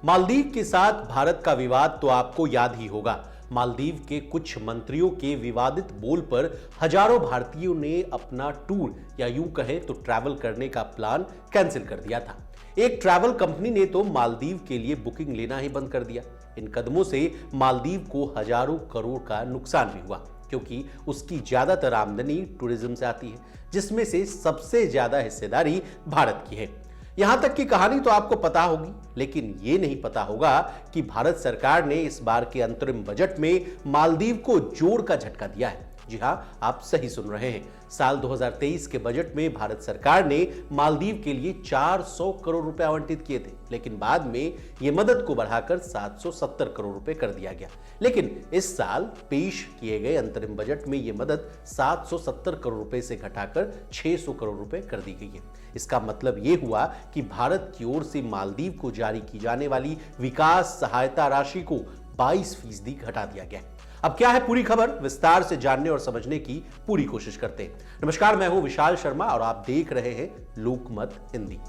मालदीव के साथ भारत का विवाद तो आपको याद ही होगा। मालदीव के कुछ मंत्रियों के विवादित बोल पर हजारों भारतीयों ने अपना टूर या यूं कहें तो ट्रैवल करने का प्लान कैंसिल कर दिया था। एक ट्रैवल कंपनी ने तो मालदीव के लिए बुकिंग लेना ही बंद कर दिया। इन कदमों से मालदीव को हजारों करोड़ का नुकसान भी हुआ, क्योंकि उसकी ज्यादातर आमदनी टूरिज्म से आती है, जिसमें से सबसे ज्यादा हिस्सेदारी भारत की है। यहां तक की कहानी तो आपको पता होगी, लेकिन यह नहीं पता होगा कि भारत सरकार ने इस बार के अंतरिम बजट में मालदीव को जोर का झटका दिया है। जी हां, आप सही सुन रहे हैं। साल 2023 के बजट में भारत सरकार ने मालदीव के लिए 400 करोड़ रुपए आवंटित किए थे, लेकिन बाद में यह मदद को बढ़ाकर 770 करोड़ रुपए कर दिया गया। लेकिन इस साल पेश किए गए अंतरिम बजट में यह मदद 770 करोड़ रुपए से घटाकर 600 करोड़ रुपए कर दी गई है। इसका मतलब यह हुआ कि भारत की ओर से मालदीव को जारी की जाने वाली विकास सहायता राशि को 22% घटा दिया गया। अब क्या है पूरी खबर, विस्तार से जानने और समझने की पूरी कोशिश करते हैं। नमस्कार, मैं हूं विशाल शर्मा और आप देख रहे हैं लोकमत हिंदी।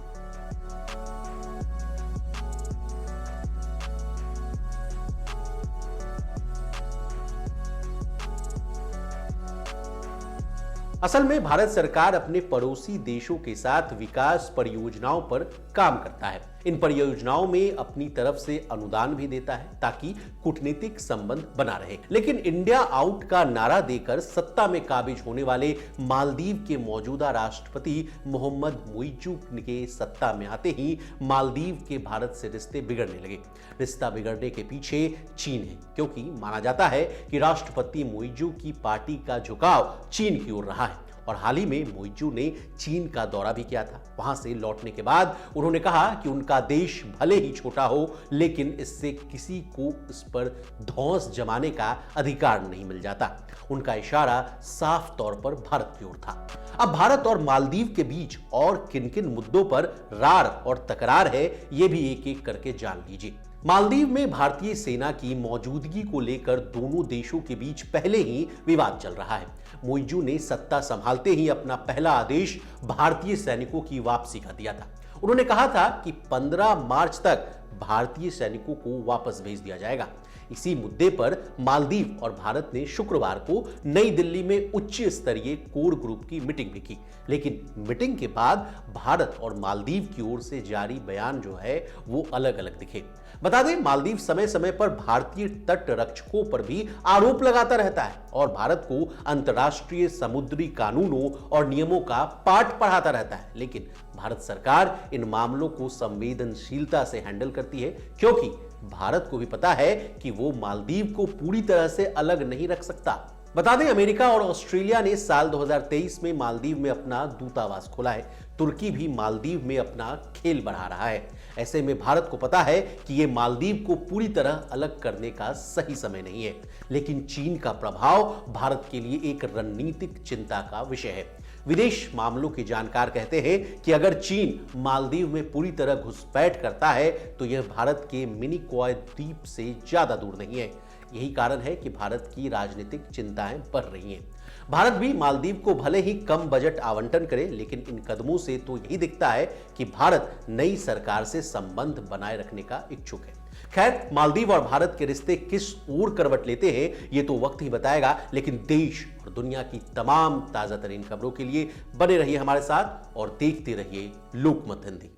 असल में भारत सरकार अपने पड़ोसी देशों के साथ विकास परियोजनाओं पर काम करता है। इन परियोजनाओं में अपनी तरफ से अनुदान भी देता है ताकि कूटनीतिक संबंध बना रहे। लेकिन इंडिया आउट का नारा देकर सत्ता में काबिज होने वाले मालदीव के मौजूदा राष्ट्रपति मोहम्मद मुइज्जू के सत्ता में आते ही मालदीव के भारत से रिश्ते बिगड़ने लगे। रिश्ता बिगड़ने के पीछे चीन है, क्योंकि माना जाता है कि राष्ट्रपति मुइज्जू की पार्टी का झुकाव चीन की ओर रहा है। और हाल ही में मुइज्जू ने चीन का दौरा भी किया था। वहां से लौटने के बाद उन्होंने कहा कि उनका देश भले ही छोटा हो, लेकिन इससे किसी को इस पर धौंस जमाने का अधिकार नहीं मिल जाता। उनका इशारा साफ तौर पर भारत की ओर था। अब भारत और मालदीव के बीच और किन किन मुद्दों पर रार और तकरार है, यह भी एक एक करके जान लीजिए। मालदीव में भारतीय सेना की मौजूदगी को लेकर दोनों देशों के बीच पहले ही विवाद चल रहा है। मुइज्जू ने सत्ता संभालते ही अपना पहला आदेश भारतीय सैनिकों की वापसी का दिया था। उन्होंने कहा था कि 15 मार्च तक भारतीय सैनिकों को वापस भेज दिया जाएगा। इसी मुद्दे पर मालदीव और भारत ने शुक्रवार को नई दिल्ली में उच्च स्तरीय कोर ग्रुप की मीटिंग भी की। लेकिन मीटिंग के बाद भारत और मालदीव की ओर से जारी बयान जो है वो अलग अलग दिखे। बता दें, मालदीव समय समय पर भारतीय तट रक्षकों पर भी आरोप लगाता रहता है और भारत को अंतर्राष्ट्रीय समुद्री कानूनों और नियमों का पाठ पढ़ाता रहता है। लेकिन भारत सरकार इन मामलों को संवेदनशीलता से हैंडल करती है, क्योंकि भारत को भी पता है कि वो मालदीव को पूरी तरह से अलग नहीं रख सकता। बता दें, अमेरिका और ऑस्ट्रेलिया ने साल 2023 में मालदीव में अपना दूतावास खोला है। तुर्की भी मालदीव में अपना खेल बढ़ा रहा है। ऐसे में भारत को पता है कि ये मालदीव को पूरी तरह अलग करने का सही समय नहीं है। लेकिन चीन का प्रभाव भारत के लिए एक रणनीतिक चिंता का विषय है। विदेश मामलों के जानकार कहते हैं कि अगर चीन मालदीव में पूरी तरह घुसपैठ करता है तो यह भारत के मिनिकॉय द्वीप से ज्यादा दूर नहीं है। यही कारण है कि भारत की राजनीतिक चिंताएं बढ़ रही हैं। भारत भी मालदीव को भले ही कम बजट आवंटन करे, लेकिन इन कदमों से तो यही दिखता है कि भारत नई सरकार से संबंध बनाए रखने का इच्छुक है। खैर, मालदीव और भारत के रिश्ते किस ओर करवट लेते हैं ये तो वक्त ही बताएगा, लेकिन देश और दुनिया की तमाम ताजा तरीन खबरों के लिए बने रहिए हमारे साथ और देखते रहिए लोकमत हिंदी।